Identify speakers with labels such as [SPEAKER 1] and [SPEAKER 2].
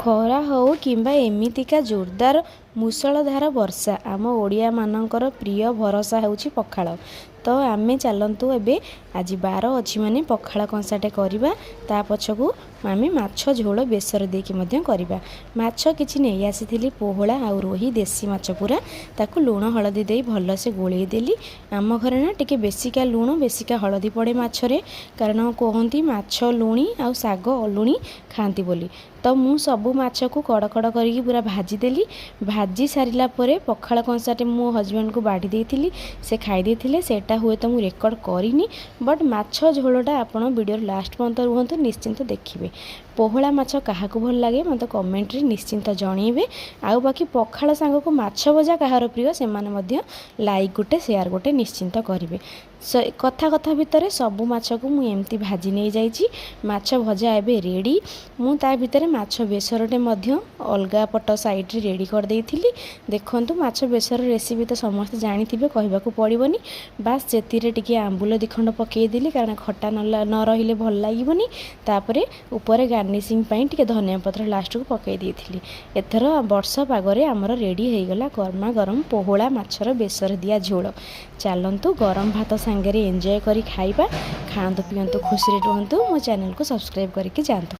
[SPEAKER 1] खरा हो किंबा एमितिका जोरदार मुसलधार वर्षा आम ओडिया मानकर प्रिय भरोसा होउछि पखाळ। तो आमे चलतु एबे आज बार अच्छी माने पखाळ कंसाटे करवा ता पछकू आमे माछ झोल बेसर देकी मध्य करवा। माछ किछि नै आसीथिली पोहळा आ रोही देसी माछ पूरा ताकू लूण हळदी देई भल से गोळेई देली। आम घरे ना टिके बेसिका लूण बेसिका हळदी पड़े माछरे कारण कहती माछ लुणी आ साग अलुणी खाती बोली। तो मु सबू माछ को कड़कड़ करके पूरा भाजीदेली। भाजी सारिला परे पखाळ कंसाटे मो हजबैंड को बाढ़ी देइथिली से खाई देथिले। सेटा हुए तो मु रेकर्ड करिनी बट माछ झोलटा आपण वीडियो लास्ट पर्यंत रुहतु निश्चिंत देखिए। पोहला माछ काहाकू भल लगे मत कमेंट रे निश्चिंत जणेबे। आउ बाकी पखाळ सांग को माछ भजा कहार प्रिय से माने मध्य लाइक गोटे शेयर गोटे निश्चिंत करिवे। कथा कथा भितर सबू माछ को मु एमती भाजी नहीं जाइछि। माछ भजा एबे रेडी। मु ता भितर माछ बेसरटे मध्य अलगा पट साइड रे रेडी कर देइथिली। देखंतु माछ बेसर रेसिपी तो समस्त जानिथिबे कहबाकू पड़िबनी। बास सेतिरे टिके आंबुल दिखंड पकेई देली कारण खट्टा न रहिले भल लागिबनी। तापरे ऊपर गार्निशिंग पई टिके धनिया पत्र लास्ट को पकेई देइथिली। एथर वर्षा पागरे हमर रेडी हे गला गरमा गरम पोहळा माछर बेसर दिया झोल। चलंतु गरम भात सांगरे एंजॉय करी खाइबा। खांतु पियंतु खुशी रे रुहंतु। मो चैनल को सब्सक्राइब करके जानतु।